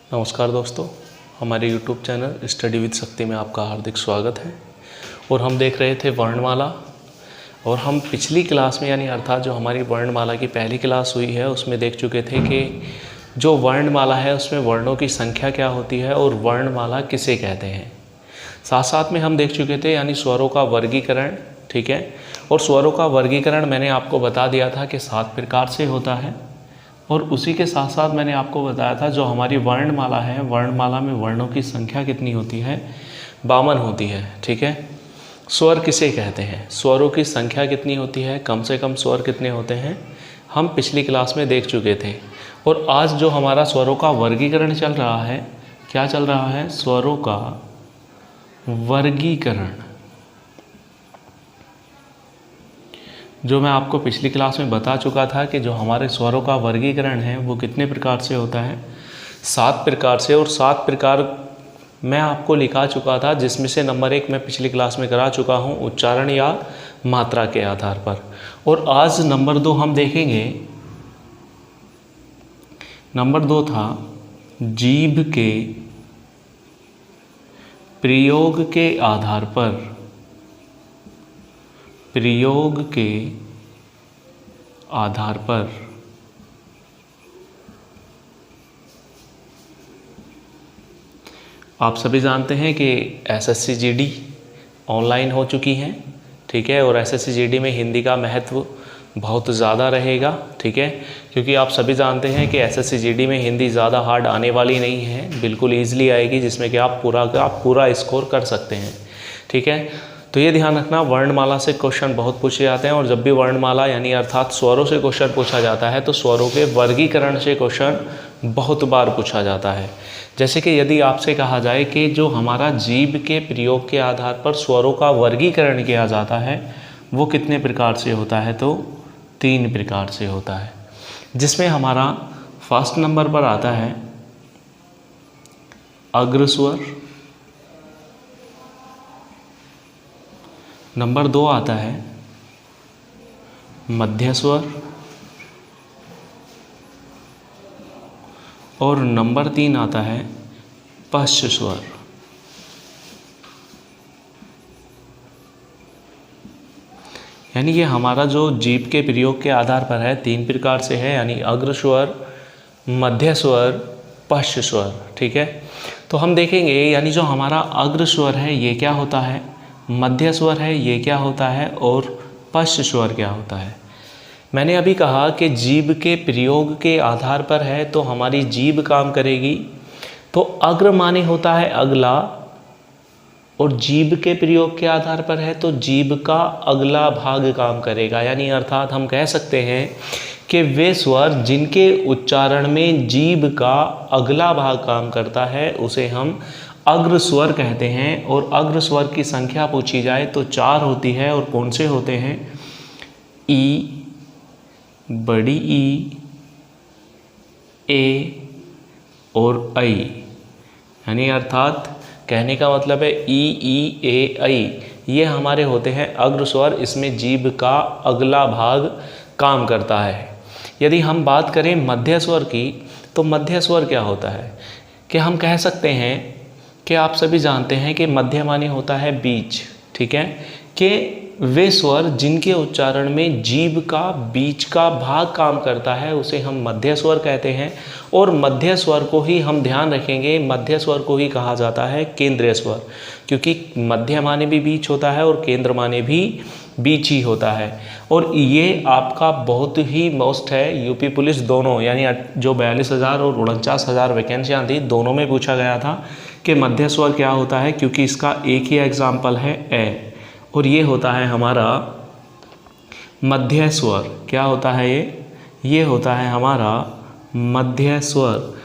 नमस्कार दोस्तों, हमारे YouTube चैनल स्टडी विद शक्ति में आपका हार्दिक स्वागत है। और हम देख रहे थे वर्णमाला, और हम पिछली क्लास में यानी अर्थात जो हमारी वर्णमाला की पहली क्लास हुई है उसमें देख चुके थे कि जो वर्णमाला है उसमें वर्णों की संख्या क्या होती है और वर्णमाला किसे कहते हैं। साथ साथ में हम देख चुके थे यानी स्वरों का वर्गीकरण, ठीक है। और स्वरों का वर्गीकरण मैंने आपको बता दिया था कि 7 प्रकार से होता है। और उसी के साथ साथ मैंने आपको बताया था जो हमारी वर्णमाला है, वर्णमाला में वर्णों की संख्या कितनी होती है, 52 होती है, ठीक है। स्वर किसे कहते हैं, स्वरों की संख्या कितनी होती है, कम से कम स्वर कितने होते हैं, हम पिछली क्लास में देख चुके थे। और आज जो हमारा स्वरों का वर्गीकरण चल रहा है, क्या चल रहा है, स्वरों का वर्गीकरण। जो मैं आपको पिछली क्लास में बता चुका था कि जो हमारे स्वरों का वर्गीकरण है वो कितने प्रकार से होता है, 7 प्रकार से। और 7 प्रकार मैं आपको लिखा चुका था, जिसमें से नंबर 1 मैं पिछली क्लास में करा चुका हूँ, उच्चारण या मात्रा के आधार पर। और आज नंबर 2 हम देखेंगे। नंबर 2 था जीभ के प्रयोग के आधार पर, प्रयोग के आधार पर आप सभी जानते हैं कि एसएससी जीडी ऑनलाइन हो चुकी हैं, ठीक है। और एसएससी जीडी में हिंदी का महत्व बहुत ज़्यादा रहेगा, ठीक है, क्योंकि आप सभी जानते हैं कि एसएससी जीडी में हिंदी ज़्यादा हार्ड आने वाली नहीं है, बिल्कुल ईजिली आएगी, जिसमें कि आप पूरा स्कोर कर सकते हैं, ठीक है। तो ये ध्यान रखना, वर्णमाला से क्वेश्चन बहुत पूछे जाते हैं। और जब भी वर्णमाला यानी अर्थात स्वरों से क्वेश्चन पूछा जाता है तो स्वरों के वर्गीकरण से क्वेश्चन बहुत बार पूछा जाता है। जैसे कि यदि आपसे कहा जाए कि जो हमारा जीभ के प्रयोग के आधार पर स्वरों का वर्गीकरण किया जाता है वो कितने प्रकार से होता है, तो 3 प्रकार से होता है। जिसमें हमारा फर्स्ट नंबर पर आता है अग्रस्वर, नंबर 2 आता है मध्य स्वर, और नंबर 3 आता है पश्च स्वर। यानी ये हमारा जो जीभ के प्रयोग के आधार पर है 3 प्रकार से है, यानी अग्र स्वर, मध्य स्वर, पश्च स्वर, ठीक है। तो हम देखेंगे यानी जो हमारा अग्र स्वर है ये क्या होता है, मध्य स्वर है ये क्या होता है, और पश्च स्वर क्या होता है। मैंने अभी कहा कि जीभ के प्रयोग के आधार पर है तो हमारी जीभ काम करेगी, तो अग्र माने होता है अगला, और जीभ के प्रयोग के आधार पर है तो जीभ का अगला भाग काम करेगा। यानी अर्थात हम कह सकते हैं कि वे स्वर जिनके उच्चारण में जीभ का अगला भाग काम करता है उसे हम अग्र स्वर कहते हैं। और अग्र स्वर की संख्या पूछी जाए तो 4 होती है, और कौन से होते हैं, ई, बड़ी ई, ए और ऐ। यानी अर्थात कहने का मतलब है ई, ए, ऐ ये हमारे होते हैं अग्र स्वर, इसमें जीभ का अगला भाग काम करता है। यदि हम बात करें मध्य स्वर की, तो मध्य स्वर क्या होता है कि हम कह सकते हैं कि आप सभी जानते हैं कि मध्य माने होता है बीच, ठीक है, कि वे स्वर जिनके उच्चारण में जीभ का बीच का भाग काम करता है उसे हम मध्य स्वर कहते हैं। और मध्य स्वर को ही हम ध्यान रखेंगे, मध्य स्वर को ही कहा जाता है केंद्रीय स्वर, क्योंकि मध्य माने भी बीच होता है और केंद्र माने भी बीच ही होता है। और ये आपका बहुत ही मोस्ट है, यूपी पुलिस दोनों यानी जो 42,000 और 49,000 वैकेंसियाँ थी दोनों में पूछा गया था कि मध्य स्वर क्या होता है, क्योंकि इसका एक ही एग्जाम्पल है ए, और ये होता है हमारा मध्य स्वर। क्या होता है ये होता है हमारा मध्य स्वर।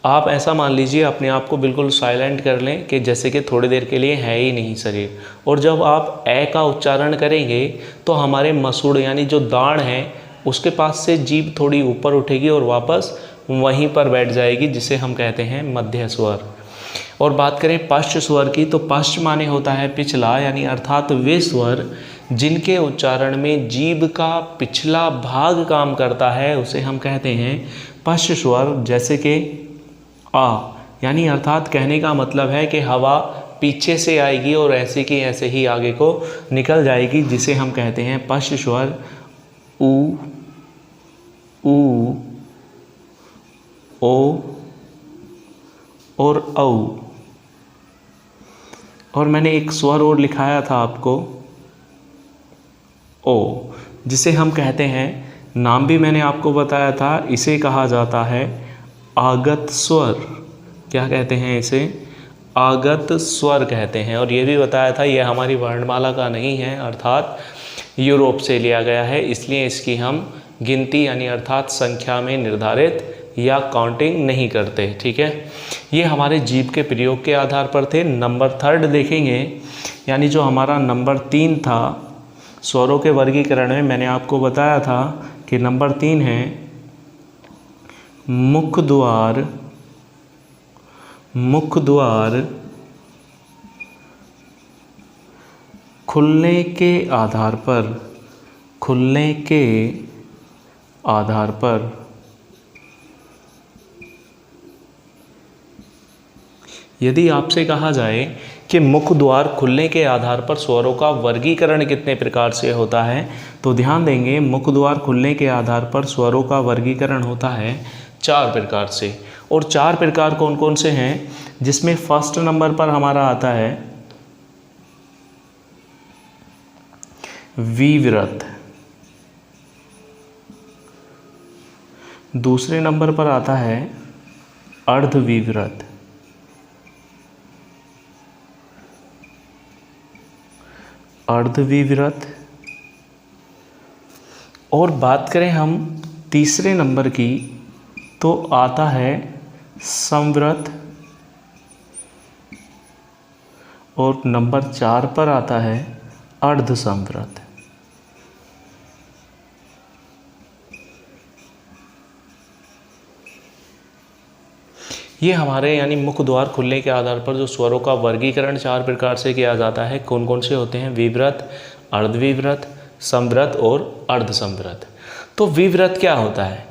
आप ऐसा मान लीजिए, अपने आप को बिल्कुल साइलेंट कर लें कि जैसे कि थोड़ी देर के लिए है ही नहीं शरीर, और जब आप ए का उच्चारण करेंगे तो हमारे मसूड़ यानी जो दाढ़ है उसके पास से जीभ थोड़ी ऊपर उठेगी और वापस वहीं पर बैठ जाएगी, जिसे हम कहते हैं मध्य स्वर। और बात करें पश्च स्वर की, तो पश्च माने होता है पिछला, यानी अर्थात वे स्वर जिनके उच्चारण में जीभ का पिछला भाग काम करता है उसे हम कहते हैं पश्च स्वर। जैसे कि आ, यानी अर्थात कहने का मतलब है कि हवा पीछे से आएगी और ऐसे की ऐसे ही आगे को निकल जाएगी, जिसे हम कहते हैं पश्च स्वर ऊ, ऊ, ओ और औ। और मैंने एक स्वर और लिखाया था आपको ओ, जिसे हम कहते हैं, नाम भी मैंने आपको बताया था, इसे कहा जाता है आगत स्वर। क्या कहते हैं इसे? आगत स्वर कहते हैं। और ये भी बताया था ये हमारी वर्णमाला का नहीं है, अर्थात यूरोप से लिया गया है, इसलिए इसकी हम गिनती यानी अर्थात संख्या में निर्धारित या काउंटिंग नहीं करते। ठीक है, ये हमारे जीभ के प्रयोग के आधार पर थे। नंबर 3 देखेंगे, यानी जो हमारा नंबर 3 था स्वरों के वर्गीकरण में, मैंने आपको बताया था कि नंबर 3 है मुख द्वार। मुख द्वार खुलने के आधार पर, खुलने के आधार पर। यदि आपसे कहा जाए कि मुख द्वार खुलने के आधार पर स्वरों का वर्गीकरण कितने प्रकार से होता है, तो ध्यान देंगे मुख द्वार खुलने के आधार पर स्वरों का वर्गीकरण होता है 4 प्रकार से। और 4 प्रकार कौन कौन से हैं, जिसमें फर्स्ट नंबर पर हमारा आता है विव्रत, दूसरे नंबर पर आता है अर्धविव्रत, अर्धविव्रत। और बात करें हम तीसरे नंबर की, तो आता है संव्रत। और नंबर 4 पर आता है अर्धसंव्रत। ये हमारे यानी मुख द्वार खुलने के आधार पर जो स्वरों का वर्गीकरण 4 प्रकार से किया जाता है, कौन कौन से होते हैं? विव्रत, अर्धविव्रत, संव्रत और अर्धसंव्रत। तो विव्रत क्या होता है?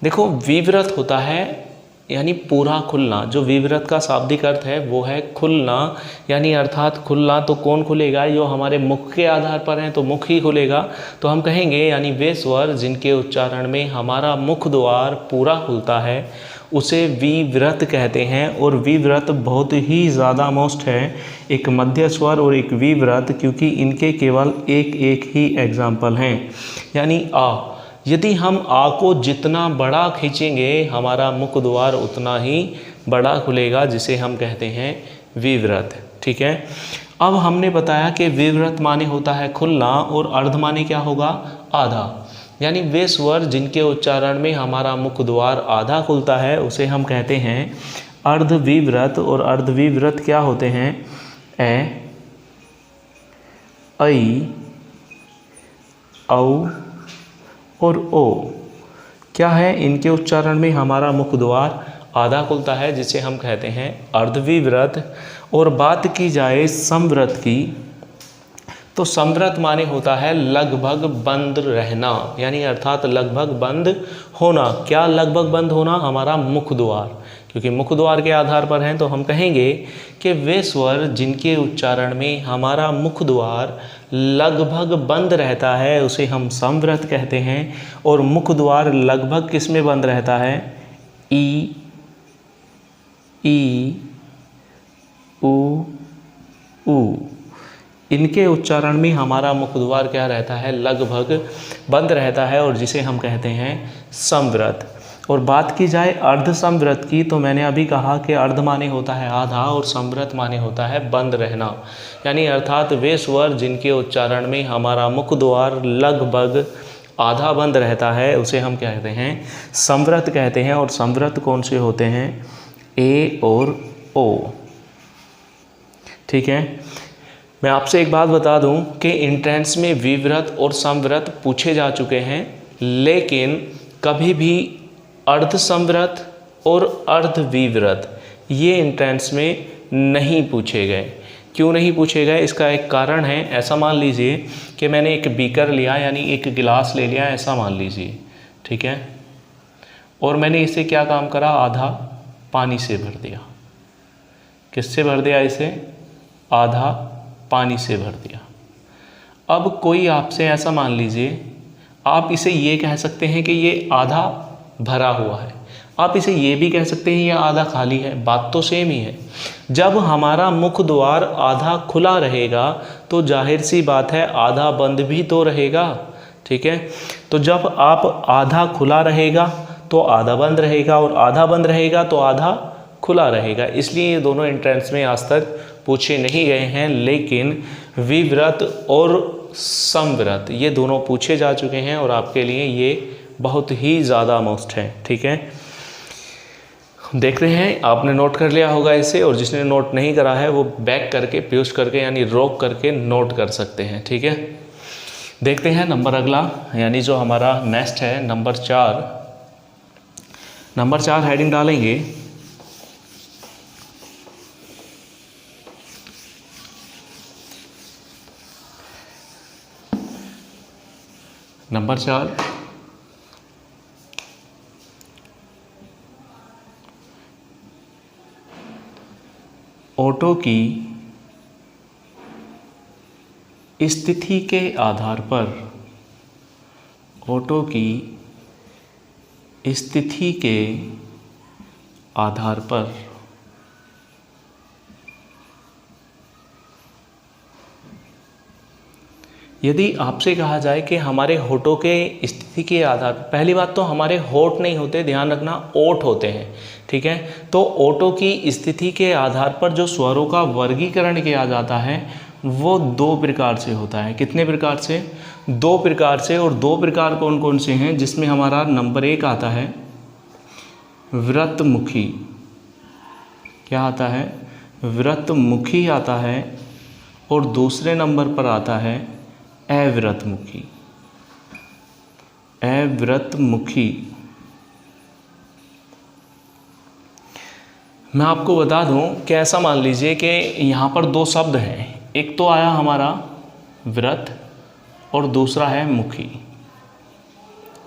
देखो, विव्रत होता है यानी पूरा खुलना। जो विव्रत का शाब्दिक अर्थ है वो है खुलना, यानी अर्थात खुलना। तो कौन खुलेगा? जो हमारे मुख के आधार पर हैं तो मुख ही खुलेगा। तो हम कहेंगे यानी वे स्वर जिनके उच्चारण में हमारा मुख द्वार पूरा खुलता है उसे विव्रत कहते हैं। और विव्रत बहुत ही ज़्यादा मोस्ट है, एक मध्य स्वर और एक विव्रत, क्योंकि इनके केवल एक एक ही एग्जाम्पल हैं। यानी आ, यदि हम आ को जितना बड़ा खींचेंगे हमारा मुख द्वार उतना ही बड़ा खुलेगा, जिसे हम कहते हैं विव्रत। ठीक है, अब हमने बताया कि विव्रत माने होता है खुलना और अर्ध माने क्या होगा? आधा। यानी वे स्वर जिनके उच्चारण में हमारा मुख द्वार आधा खुलता है उसे हम कहते हैं अर्धविव्रत। और अर्धविव्रत क्या होते हैं? ए, ऐ, औ और ओ। क्या है? इनके उच्चारण में हमारा मुख द्वार आधा खुलता है, जिसे हम कहते हैं अर्धविव्रत। और बात की जाए संव्रत की, तो संव्रत माने होता है लगभग बंद रहना, यानी अर्थात लगभग बंद होना। क्या लगभग बंद होना? हमारा मुख द्वार, क्योंकि मुख द्वार के आधार पर हैं तो हम कहेंगे कि वे स्वर जिनके उच्चारण में हमारा मुख द्वार लगभग बंद रहता है उसे हम संव्रत कहते हैं। और मुख द्वार लगभग किस में बंद रहता है? ई, उ, ऊ। इनके उच्चारण में हमारा मुख द्वार क्या रहता है? लगभग बंद रहता है, और जिसे हम कहते हैं संव्रत। और बात की जाए अर्धसंव्रत की, तो मैंने अभी कहा कि अर्ध माने होता है आधा और संव्रत माने होता है बंद रहना। यानी अर्थात वे स्वर जिनके उच्चारण में हमारा मुख द्वार लगभग आधा बंद रहता है उसे हम कहते हैं संव्रत कहते हैं। और संव्रत कौन से होते हैं? ए और ओ। ठीक है, मैं आपसे एक बात बता दूं कि एंट्रेंस में विव्रत और संव्रत पूछे जा चुके हैं, लेकिन कभी भी अर्धसंव्रत और अर्धविव्रत ये एंट्रेंस में नहीं पूछे गए। क्यों नहीं पूछे गए? इसका एक कारण है। ऐसा मान लीजिए कि मैंने एक बीकर लिया, यानी एक गिलास ले लिया, ऐसा मान लीजिए। ठीक है, और मैंने इसे क्या काम करा? आधा पानी से भर दिया। किससे भर दिया इसे? आधा पानी से भर दिया। अब कोई आपसे ऐसा मान लीजिए, आप इसे ये कह सकते हैं कि ये आधा भरा हुआ है, आप इसे ये भी कह सकते हैं ये आधा खाली है, बात तो सेम ही है। जब हमारा मुख द्वार आधा खुला रहेगा तो जाहिर सी बात है आधा बंद भी तो रहेगा, ठीक है। तो जब आप आधा खुला रहेगा तो आधा बंद रहेगा, और आधा बंद रहेगा तो आधा खुला रहेगा। इसलिए ये दोनों एंट्रेंस में आज तक पूछे नहीं गए हैं, लेकिन विव्रत और समव्रत ये दोनों पूछे जा चुके हैं और आपके लिए ये बहुत ही ज़्यादा मस्ट है, ठीक है। देखते हैं, आपने नोट कर लिया होगा इसे, और जिसने नोट नहीं करा है वो बैक करके, प्यूश करके यानी रोक करके नोट कर सकते हैं, ठीक है। देखते हैं नंबर अगला, यानी जो हमारा नेक्स्ट है नंबर 4। नंबर 4 हेडिंग डालेंगे नंबर 4 ओटो की स्थिति के आधार पर, ओटो की स्थिति के आधार पर यदि आपसे कहा जाए कि हमारे होठों के स्थिति के आधार पर, पहली बात तो हमारे होठ नहीं होते, ध्यान रखना, ओठ होते हैं, ठीक है। तो ओठों की स्थिति के आधार पर जो स्वरों का वर्गीकरण किया जाता है वो 2 प्रकार से होता है। कितने प्रकार से? 2 प्रकार से। और 2 प्रकार कौन कौन से हैं? जिसमें हमारा नंबर 1 आता है व्रतमुखी। क्या आता है? व्रतमुखी आता है। और दूसरे नंबर पर आता है अव्रतमुखी। अव्रतमुखी। मैं आपको बता दूं कि ऐसा मान लीजिए कि यहाँ पर 2 शब्द हैं, एक तो आया हमारा व्रत और दूसरा है मुखी।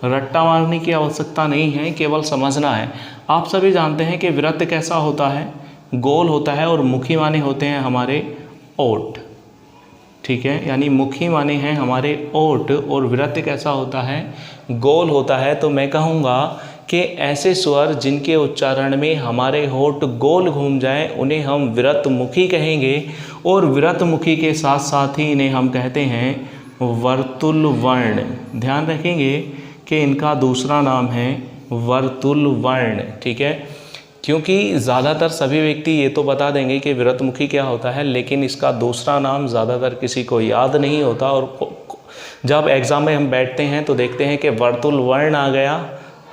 रट्टा मारने की आवश्यकता नहीं है, केवल समझना है। आप सभी जानते हैं कि व्रत कैसा होता है? गोल होता है, और मुखी माने होते हैं हमारे ओठ, ठीक है। यानी मुखी माने हैं हमारे ओठ, और व्रत कैसा होता है? गोल होता है। तो मैं कहूँगा कि ऐसे स्वर जिनके उच्चारण में हमारे होठ गोल घूम जाएं उन्हें हम व्रतमुखी कहेंगे, और व्रतमुखी के साथ साथ ही इन्हें हम कहते हैं वर्तुल वर्ण। ध्यान रखेंगे कि इनका दूसरा नाम है वर्तुल वर्ण, ठीक है। क्योंकि ज़्यादातर सभी व्यक्ति ये तो बता देंगे कि व्रतमुखी क्या होता है, लेकिन इसका दूसरा नाम ज़्यादातर किसी को याद नहीं होता। और जब एग्ज़ाम में हम बैठते हैं तो देखते हैं कि वर्तुल वर्ण आ गया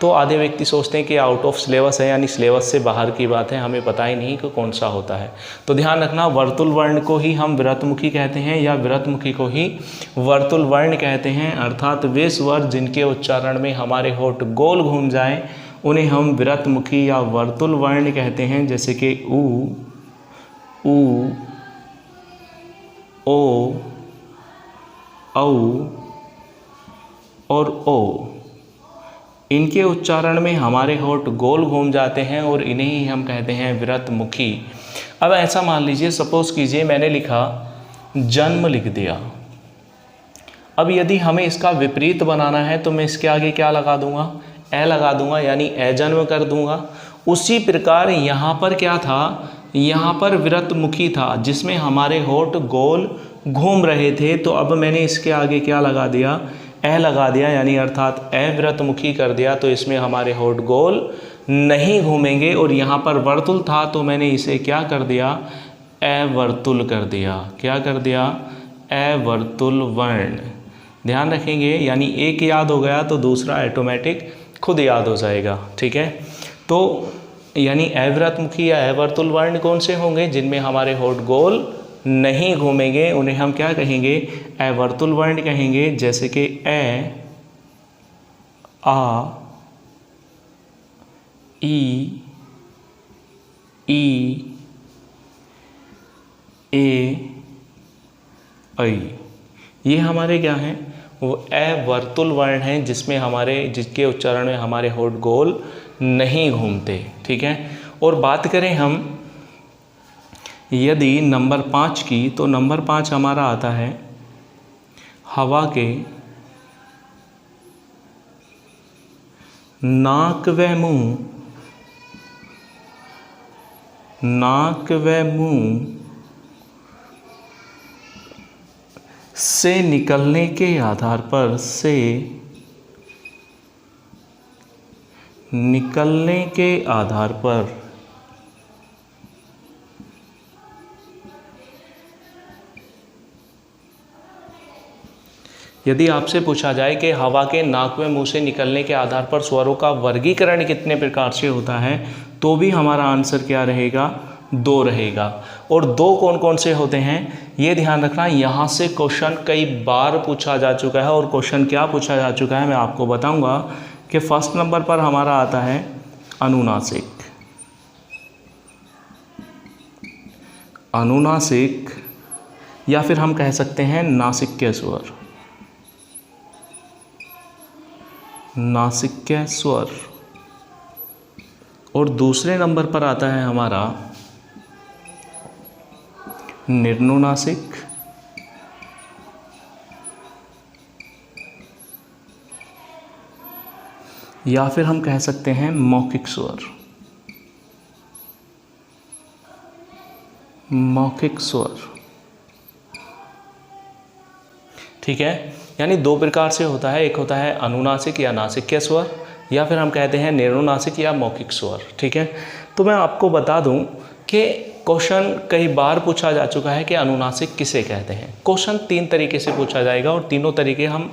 तो आधे व्यक्ति सोचते हैं कि आउट ऑफ सिलेबस है, यानी सिलेबस से बाहर की बात है, हमें पता ही नहीं कि कौन सा होता है। तो ध्यान रखना, वर्तुल वर्ण को ही हम व्रतमुखी कहते हैं या व्रतमुखी को ही वर्तुल वर्ण कहते हैं। अर्थात वे स्वर जिनके उच्चारण में हमारे होठ गोल घूम जाएं उन्हें हम व्रतमुखी या वर्तुल वर्ण कहते हैं। जैसे कि ऊ, ओ, औ और ओ, इनके उच्चारण में हमारे होठ गोल घूम जाते हैं और इन्हें ही हम कहते हैं व्रतमुखी। अब ऐसा मान लीजिए, सपोज कीजिए मैंने लिखा जन्म लिख दिया। अब यदि हमें इसका विपरीत बनाना है तो मैं इसके आगे क्या लगा दूंगा? ए लगा दूंगा, यानी अजन्म कर दूंगा। उसी प्रकार यहाँ पर क्या था? यहाँ पर व्रतमुखी था जिसमें हमारे होठ गोल घूम रहे थे, तो अब मैंने इसके आगे क्या लगा दिया? ए लगा दिया, यानी अर्थात अव्रतमुखी कर दिया। तो इसमें हमारे होठ गोल नहीं घूमेंगे। और यहाँ पर वर्तुल था तो मैंने इसे क्या कर दिया? अवर्तुल कर दिया। क्या कर दिया? अवर्तुल वर्ण। ध्यान रखेंगे, यानी एक याद हो गया तो दूसरा ऑटोमेटिक खुद याद हो जाएगा, ठीक है। तो यानी अव्रतमुखी या अवर्तुल वर्ण कौन से होंगे? जिनमें हमारे होठ गोल नहीं घूमेंगे, उन्हें हम क्या कहेंगे? अवर्तुल वर्ण कहेंगे। जैसे कि ए, आ, ई, ए, ऐ। ये हमारे क्या हैं? वो अवर्तुल वर्ण हैं जिसके उच्चारण में हमारे होठ गोल नहीं घूमते, ठीक है। और बात करें हम यदि नंबर 5 की, तो नंबर 5 हमारा आता है हवा के नाक व मुंह से निकलने के आधार पर यदि आपसे पूछा जाए कि हवा के नाक व मुंह से निकलने के आधार पर स्वरों का वर्गीकरण कितने प्रकार से होता है, तो भी हमारा आंसर क्या रहेगा, 2 रहेगा। और 2 कौन कौन से होते हैं ये ध्यान रखना। यहाँ से क्वेश्चन कई बार पूछा जा चुका है, और क्वेश्चन क्या पूछा जा चुका है मैं आपको बताऊंगा कि फर्स्ट नंबर पर हमारा आता है अनुनासिक, या फिर हम कह सकते हैं नासिक्य स्वर। और दूसरे नंबर पर आता है हमारा निर्नुनासिक, या फिर हम कह सकते हैं मौखिक स्वर। ठीक है, यानी 2 प्रकार से होता है, एक होता है अनुनासिक या नासिक्य स्वर, या फिर हम कहते हैं निर्नुनासिक या मौखिक स्वर। ठीक है, तो मैं आपको बता दूं कि क्वेश्चन कई बार पूछा जा चुका है कि अनुनासिक किसे कहते हैं। क्वेश्चन 3 तरीके से पूछा जाएगा, और तीनों तरीके हम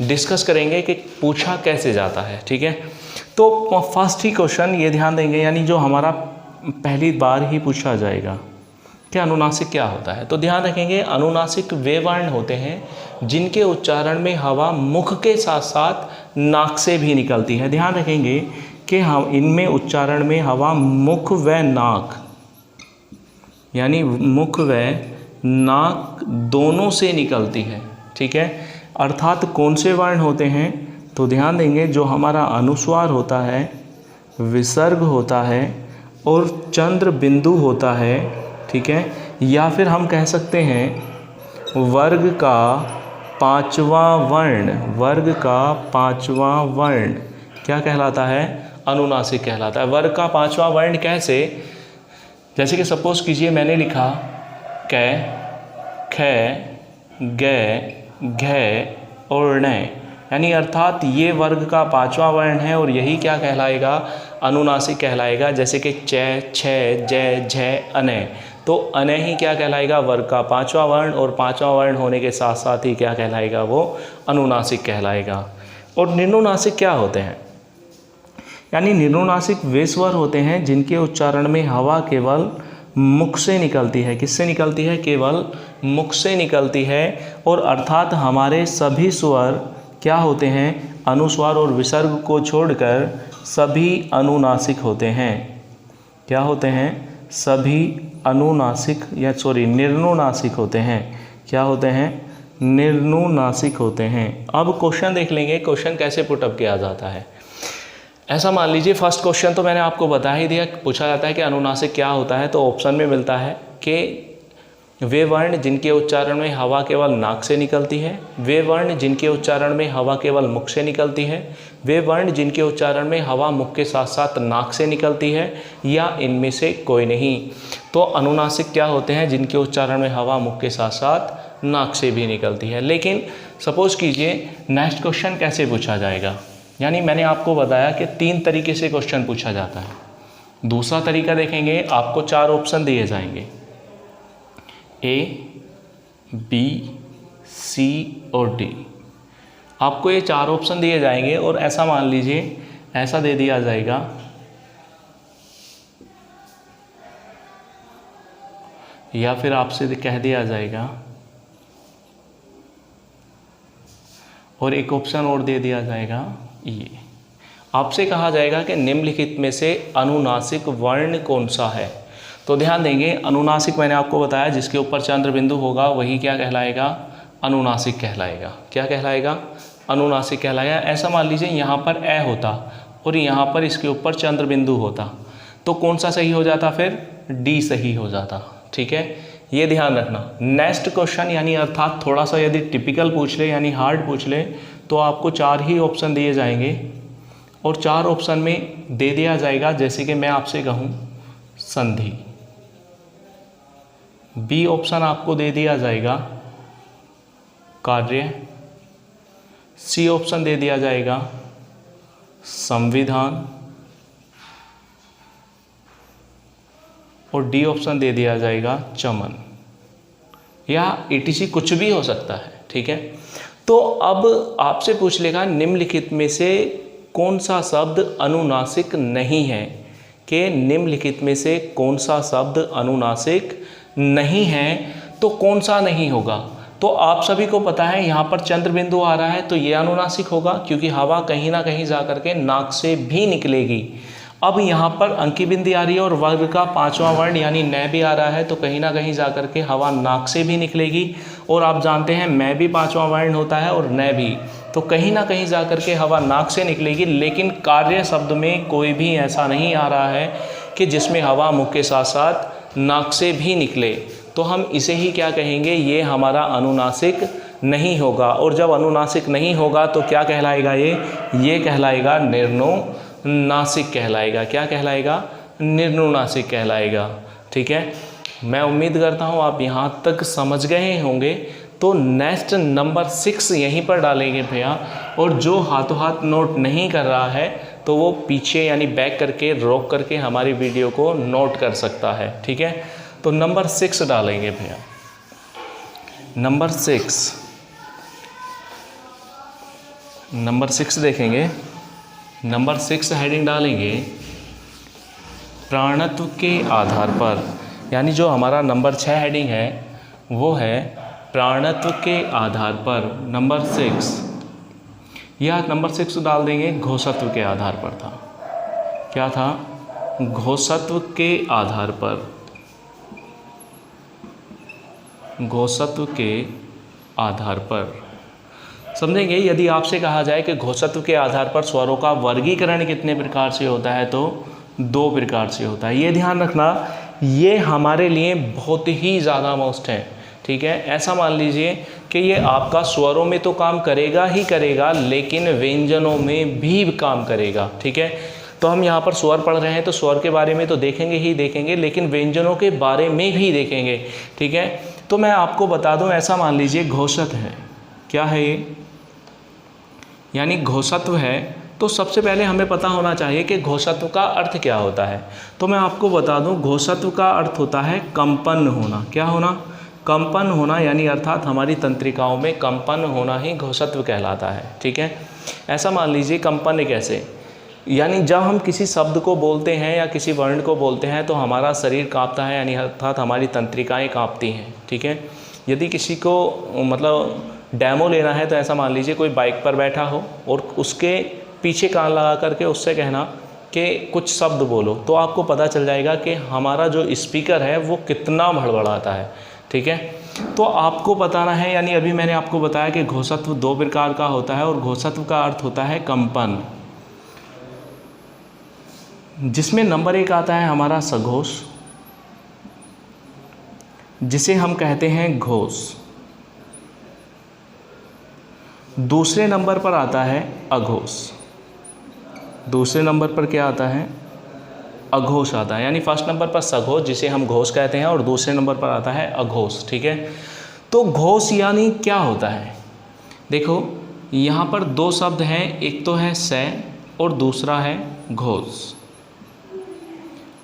डिस्कस करेंगे कि पूछा कैसे जाता है। ठीक है, तो फर्स्ट ही क्वेश्चन ये ध्यान देंगे, यानी जो हमारा पहली बार ही पूछा जाएगा कि अनुनासिक क्या होता है। तो ध्यान रखेंगे, अनुनासिक वे वर्ण होते हैं जिनके उच्चारण में हवा मुख के साथ साथ नाक से भी निकलती है। ध्यान रखेंगे कि हम इनमें उच्चारण में हवा मुख व नाक, यानी मुख व नाक दोनों से निकलती है। ठीक है, अर्थात कौन से वर्ण होते हैं, तो ध्यान देंगे जो हमारा अनुस्वार होता है, विसर्ग होता है और चंद्र बिंदु होता है। ठीक है, या फिर हम कह सकते हैं वर्ग का 5वां वर्ण क्या कहलाता है, अनुनासिक कहलाता है। वर्ग का 5वां वर्ण कैसे, जैसे कि सपोज कीजिए मैंने लिखा कै, ख, ग, घ और ण, यानी अर्थात ये वर्ग का 5वां वर्ण है और यही क्या कहलाएगा, अनुनासिक कहलाएगा। जैसे कि च, छ, ज, झ, अन, तो अन ही क्या कहलाएगा, वर्ग का 5वां वर्ण, और 5वां वर्ण होने के साथ साथ ही क्या कहलाएगा, वो अनुनासिक कहलाएगा। और निर्नुनासिक क्या होते हैं, यानी निर्नुनासिक वे स्वर होते हैं जिनके उच्चारण में हवा केवल मुख से निकलती है। किससे निकलती है, केवल मुख से निकलती है। और अर्थात हमारे सभी स्वर क्या होते हैं, अनुस्वार और विसर्ग को छोड़कर सभी अनुनासिक होते हैं। क्या होते हैं, सभी अनुनासिक निर्नुनासिक होते हैं। क्या होते हैं, निर्नुनासिक होते हैं। अब क्वेश्चन देख लेंगे, क्वेश्चन कैसे पुटअप किया जाता है। ऐसा मान लीजिए, फर्स्ट क्वेश्चन तो मैंने आपको बता ही दिया, पूछा जाता है कि अनुनासिक क्या होता है, तो ऑप्शन में मिलता है कि वे वर्ण जिनके उच्चारण में हवा केवल नाक से निकलती है, वे वर्ण जिनके उच्चारण में हवा केवल मुख से निकलती है, वे वर्ण जिनके उच्चारण में हवा मुख के साथ साथ नाक से निकलती है, या इनमें से कोई नहीं। तो अनुनासिक क्या होते हैं, जिनके उच्चारण में हवा मुख के साथ साथ नाक से भी निकलती है। लेकिन सपोज कीजिए नेक्स्ट क्वेश्चन कैसे पूछा जाएगा, यानी मैंने आपको बताया कि 3 तरीके से क्वेश्चन पूछा जाता है। दूसरा तरीका देखेंगे, आपको 4 ऑप्शन दिए जाएंगे, A, B, C और D। आपको ये 4 ऑप्शन दिए जाएंगे, और ऐसा मान लीजिए, ऐसा दे दिया जाएगा या फिर आपसे कह दिया जाएगा, और एक ऑप्शन और दे दिया जाएगा, ये आपसे कहा जाएगा कि निम्नलिखित में से अनुनासिक वर्ण कौन सा है। तो ध्यान देंगे, अनुनासिक मैंने आपको बताया जिसके ऊपर चंद्र बिंदु होगा वही क्या कहलाएगा, अनुनासिक कहलाएगा। क्या कहलाएगा, अनुनासिक कहलाएगा। ऐसा मान लीजिए यहाँ पर ए होता और यहाँ पर इसके ऊपर चंद्र बिंदु होता, तो कौन सा सही हो जाता, फिर डी सही हो जाता। ठीक है, ये ध्यान रखना। नेक्स्ट क्वेश्चन यानी अर्थात थोड़ा सा यदि टिपिकल पूछ ले यानी हार्ड पूछ ले तो आपको 4 ही ऑप्शन दिए जाएंगे और 4 ऑप्शन में दे दिया जाएगा, जैसे कि मैं आपसे कहूँ संधि, बी ऑप्शन आपको दे दिया जाएगा कार्य, सी ऑप्शन दे दिया जाएगा संविधान और डी ऑप्शन दे दिया जाएगा चमन, या ETC कुछ भी हो सकता है, ठीक है। तो अब आपसे पूछ लेगा निम्नलिखित में से कौन सा शब्द अनुनासिक नहीं है, कि निम्नलिखित में से कौन सा शब्द अनुनासिक नहीं है, तो कौन सा नहीं होगा। तो आप सभी को पता है यहाँ पर चंद्र बिंदु आ रहा है तो ये अनुनासिक होगा, क्योंकि हवा कहीं ना कहीं जा करके नाक से भी निकलेगी। अब यहाँ पर अंकी बिंदी आ रही है और वर्ग का 5वां वर्ण यानी न भी आ रहा है, तो कहीं ना कहीं जा करके हवा नाक से भी निकलेगी, और आप जानते हैं मैं भी 5वां वर्ण होता है और न भी, तो कहीं ना कहीं जा करके हवा नाक से निकलेगी। लेकिन कार्य शब्द में कोई भी ऐसा नहीं आ रहा है कि जिसमें हवा मुख के साथ साथ नाक से भी निकले, तो हम इसे ही क्या कहेंगे, ये हमारा अनुनासिक नहीं होगा। और जब अनुनासिक नहीं होगा तो क्या कहलाएगा, ये कहलाएगा निर्नुनासिक कहलाएगा। क्या कहलाएगा, निर्नुनासिक कहलाएगा, ठीक है। मैं उम्मीद करता हूँ आप यहाँ तक समझ गए होंगे। तो नेक्स्ट नंबर 6 यहीं पर डालेंगे भैया, और जो हाथों हाथ नोट नहीं कर रहा है तो वो पीछे यानी बैक करके रोक करके हमारी वीडियो को नोट कर सकता है, ठीक है। तो नंबर 6 डालेंगे भैया, नंबर 6 देखेंगे। नंबर 6 हेडिंग डालेंगे प्राणत्व के आधार पर, यानी जो हमारा नंबर 6 हेडिंग है वो है प्राणत्व के आधार पर। नंबर 6 यह नंबर 6 डाल देंगे घोषत्व के आधार पर था। क्या था, घोषत्व के आधार पर, घोषत्व के आधार पर समझेंगे। यदि आपसे कहा जाए कि घोषत्व के आधार पर स्वरों का वर्गीकरण कितने प्रकार से होता है, तो 2 प्रकार से होता है। ये ध्यान रखना, ये हमारे लिए बहुत ही ज़्यादा मोस्ट है, ठीक है। ऐसा मान लीजिए कि ये आपका स्वरों में तो काम करेगा ही करेगा, लेकिन व्यंजनों में भी काम करेगा, ठीक है। तो हम यहाँ पर स्वर पढ़ रहे हैं तो स्वर के बारे में तो देखेंगे ही देखेंगे, लेकिन व्यंजनों के बारे में भी देखेंगे, ठीक है। तो मैं आपको बता दूं, ऐसा मान लीजिए घोषत है, क्या है ये, यानी घोषत्व है, तो सबसे पहले हमें पता होना चाहिए कि घोषत्व का अर्थ क्या होता है। तो मैं आपको बता दूं, घोषत्व का अर्थ होता है कंपन होना। क्या होना, कंपन होना, यानी अर्थात हमारी तंत्रिकाओं में कंपन होना ही घोषत्व कहलाता है, ठीक है। ऐसा मान लीजिए कंपन कैसे, यानी जब हम किसी शब्द को बोलते हैं या किसी वर्ण को बोलते हैं तो हमारा शरीर कांपता है, यानी अर्थात हमारी तंत्रिकाएं कांपती हैं, ठीक है। यदि किसी को मतलब डेमो लेना है तो ऐसा मान लीजिए कोई बाइक पर बैठा हो और उसके पीछे कान लगा करके उससे कहना कि कुछ शब्द बोलो, तो आपको पता चल जाएगा कि हमारा जो स्पीकर है वो कितना भड़बड़ाता है, ठीक है। तो आपको बताना है, यानी अभी मैंने आपको बताया कि घोषत्व 2 प्रकार का होता है और घोषत्व का अर्थ होता है कंपन, जिसमें नंबर 1 आता है हमारा सघोष, जिसे हम कहते हैं घोष। दूसरे नंबर पर आता है अघोष। दूसरे नंबर पर क्या आता है, अघोष आता है, यानी फर्स्ट नंबर पर सघोष जिसे हम घोष कहते हैं और दूसरे नंबर पर आता है अघोष, ठीक है। तो घोष यानी क्या होता है, देखो यहाँ पर 2 शब्द हैं, एक तो है स और दूसरा है घोष।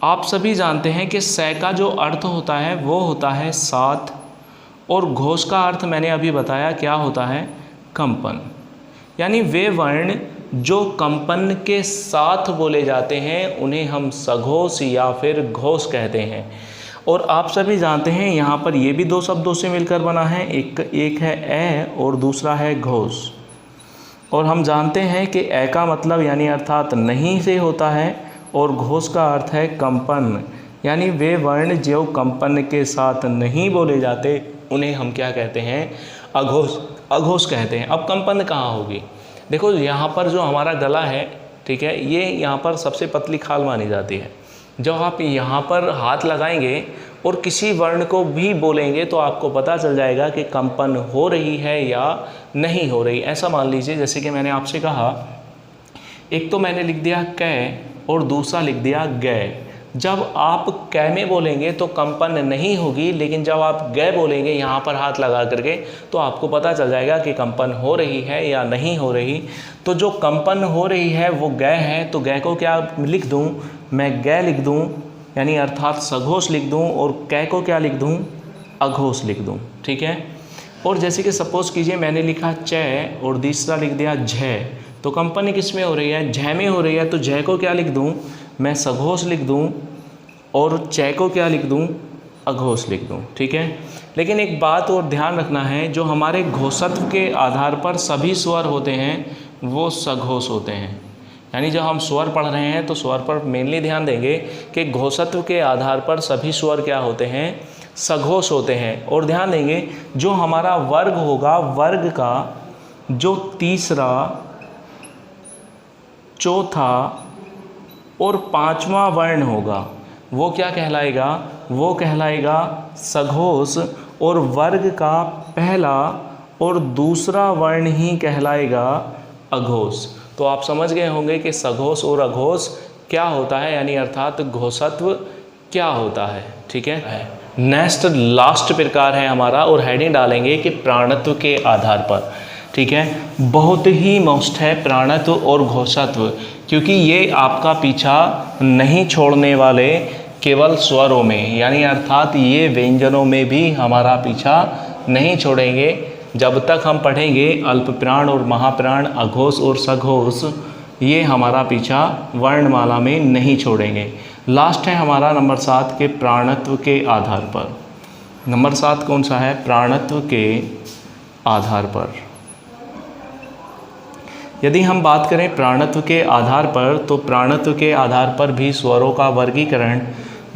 आप सभी जानते हैं कि स का जो अर्थ होता है वो होता है साथ, और घोष का अर्थ मैंने अभी बताया क्या होता है, कंपन। यानी वे वर्ण जो कंपन के साथ बोले जाते हैं उन्हें हम सघोष या फिर घोष कहते हैं। और आप सभी जानते हैं यहाँ पर ये भी 2 शब्दों से मिलकर बना है, एक है ए और दूसरा है घोष। और हम जानते हैं कि ए का मतलब यानी अर्थात नहीं से होता है और घोष का अर्थ है कंपन, यानी वे वर्ण जो कंपन के साथ नहीं बोले जाते उन्हें हम क्या कहते हैं, अघोष, अघोष कहते हैं। अब कंपन कहाँ होगी, देखो यहाँ पर जो हमारा गला है, ठीक है, ये यहाँ पर सबसे पतली खाल मानी जाती है। जब आप यहाँ पर हाथ लगाएंगे और किसी वर्ण को भी बोलेंगे तो आपको पता चल जाएगा कि कंपन हो रही है या नहीं हो रही। ऐसा मान लीजिए जैसे कि मैंने आपसे कहा, एक तो मैंने लिख दिया कै और दूसरा लिख दिया गै। जब आप कै में बोलेंगे तो कंपन नहीं होगी, लेकिन जब आप गै बोलेंगे यहाँ पर हाथ लगा करके तो आपको पता चल जाएगा कि कंपन हो रही है या नहीं हो रही। तो जो कंपन हो रही है वो गै है, तो गै को क्या लिख दूँ मैं, गै लिख दूँ, यानी अर्थात सघोष लिख दूँ, और कै को क्या लिख दूँ, अघोष लिख दूँ। ठीक है। और जैसे कि सपोज़ कीजिए मैंने लिखा चै और तीसरा लिख दिया झै, तो कंपनी किस में हो रही है, झै में हो रही है, तो झै को क्या लिख दूँ मैं, सघोष लिख दूँ, और चै को क्या लिख दूँ, अघोष लिख दूँ। ठीक है। लेकिन एक बात और ध्यान रखना है, जो हमारे घोषत्व के आधार पर सभी स्वर होते हैं वो सघोष होते हैं। यानी जब हम स्वर पढ़ रहे हैं तो स्वर पर मेनली ध्यान देंगे कि घोषत्व के आधार पर सभी स्वर क्या होते हैं, सघोष होते हैं। और ध्यान देंगे जो हमारा वर्ग होगा, वर्ग का जो तीसरा, चौथा और पांचवा वर्ण होगा वो क्या कहलाएगा, वो कहलाएगा सघोष, और वर्ग का पहला और दूसरा वर्ण ही कहलाएगा अघोष। तो आप समझ गए होंगे कि सघोष और अघोष क्या होता है, यानी अर्थात घोषत्व क्या होता है। ठीक है। नेक्स्ट लास्ट प्रकार है हमारा, और हेडिंग डालेंगे कि प्राणत्व के आधार पर। ठीक है। बहुत ही मस्त है प्राणत्व और घोषत्व, क्योंकि ये आपका पीछा नहीं छोड़ने वाले केवल स्वरों में, यानी अर्थात ये व्यंजनों में भी हमारा पीछा नहीं छोड़ेंगे। जब तक हम पढ़ेंगे अल्प प्राण और महाप्राण, अघोष और सघोष, ये हमारा पीछा वर्णमाला में नहीं छोड़ेंगे। लास्ट है हमारा नंबर 7 के प्राणत्व के आधार पर। नंबर 7 कौन सा है, प्राणत्व के आधार पर। यदि हम बात करें प्राणत्व के आधार पर, तो प्राणत्व के आधार पर भी स्वरों का वर्गीकरण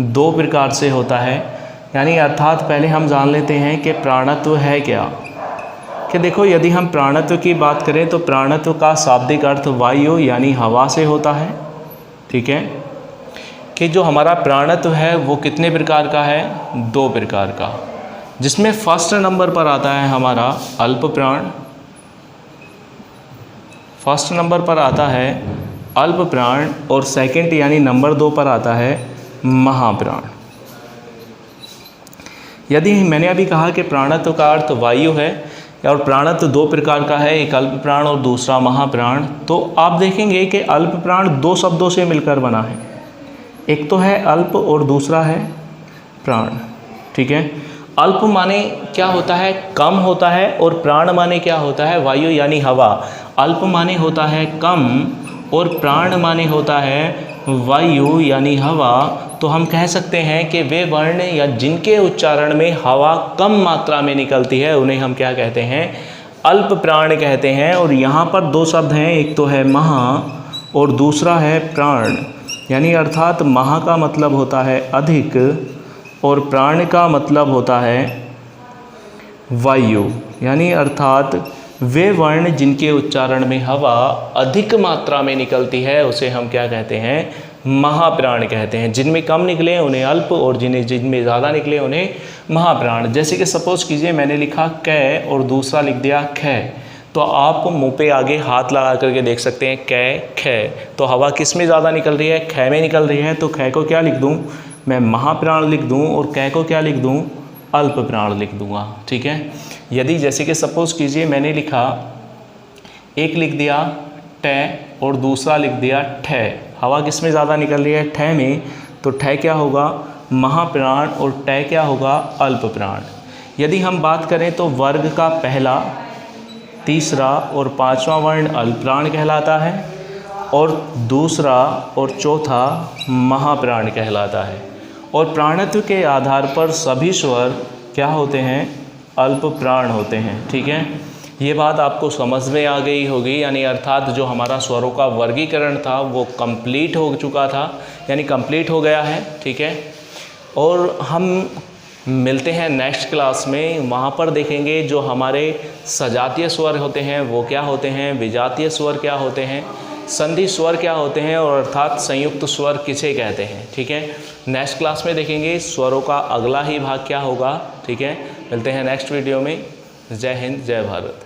2 प्रकार से होता है। यानी अर्थात पहले हम जान लेते हैं कि प्राणत्व है क्या। कि देखो, यदि हम प्राणत्व की बात करें तो प्राणत्व का शाब्दिक अर्थ वायु यानी हवा से होता है। ठीक है। कि जो हमारा प्राणत्व है वो कितने प्रकार का है, 2 प्रकार का, जिसमें फर्स्ट नंबर पर आता है हमारा अल्प प्राण, फर्स्ट नंबर पर आता है अल्प प्राण, और सेकंड यानी नंबर 2 पर आता है महाप्राण। यदि मैंने अभी कहा कि प्राणत्व का अर्थ वायु है और प्राणत्व 2 प्रकार का है, एक अल्प प्राण और दूसरा महाप्राण, तो आप देखेंगे कि अल्प प्राण 2 शब्दों से मिलकर बना है, एक तो है अल्प और दूसरा है प्राण। ठीक है। अल्प माने क्या होता है, कम होता है, और प्राण माने क्या होता है, वायु यानी हवा। अल्प माने होता है कम और प्राण माने होता है वायु यानी हवा। तो हम कह सकते हैं कि वे वर्ण या जिनके उच्चारण में हवा कम मात्रा में निकलती है उन्हें हम क्या कहते हैं, अल्प प्राण कहते हैं। और यहाँ पर 2 शब्द हैं, एक तो है महा और दूसरा है प्राण। यानी अर्थात महा का मतलब होता है अधिक और प्राण का मतलब होता है वायु। यानी अर्थात वे वर्ण जिनके उच्चारण में हवा अधिक मात्रा में निकलती है उसे हम क्या कहते हैं, महाप्राण कहते हैं। जिनमें कम निकले उन्हें अल्प, और जिनमें ज़्यादा निकले उन्हें महाप्राण। जैसे कि सपोज़ कीजिए मैंने लिखा कै और दूसरा लिख दिया खै, तो आप मुंह पे आगे हाथ लगा करके देख सकते हैं कै खै। तो हवा किस में ज़्यादा निकल रही है, खै में निकल रही है। तो खै को क्या लिख दूँ मैं, महाप्राण लिख दूँ, और कै को क्या लिख दूँ, अल्प प्राण लिख दूँगा। ठीक है। यदि जैसे कि सपोज़ कीजिए मैंने लिखा, एक लिख दिया टै और दूसरा लिख दिया ठै, हवा किस में ज़्यादा निकल रही है, ठै में, तो ठै क्या होगा, महाप्राण, और टै क्या होगा, अल्प प्राण। यदि हम बात करें तो वर्ग का पहला, तीसरा और पांचवा वर्ण अल्प प्राण कहलाता है, और दूसरा और चौथा महाप्राण कहलाता है। और प्राणत्व के आधार पर सभी स्वर क्या होते हैं, अल्प प्राण होते हैं। ठीक है। ये बात आपको समझ में आ गई होगी। यानी अर्थात जो हमारा स्वरों का वर्गीकरण था वो कंप्लीट हो चुका था, यानी कंप्लीट हो गया है। ठीक है। और हम मिलते हैं नेक्स्ट क्लास में, वहाँ पर देखेंगे जो हमारे सजातीय स्वर होते हैं वो क्या होते हैं, विजातीय स्वर क्या होते हैं। संधि स्वर क्या होते हैं और अर्थात संयुक्त स्वर किसे कहते हैं। ठीक है, नेक्स्ट क्लास में देखेंगे स्वरों का अगला ही भाग क्या होगा। ठीक है, मिलते हैं नेक्स्ट वीडियो में। जय हिंद, जय भारत।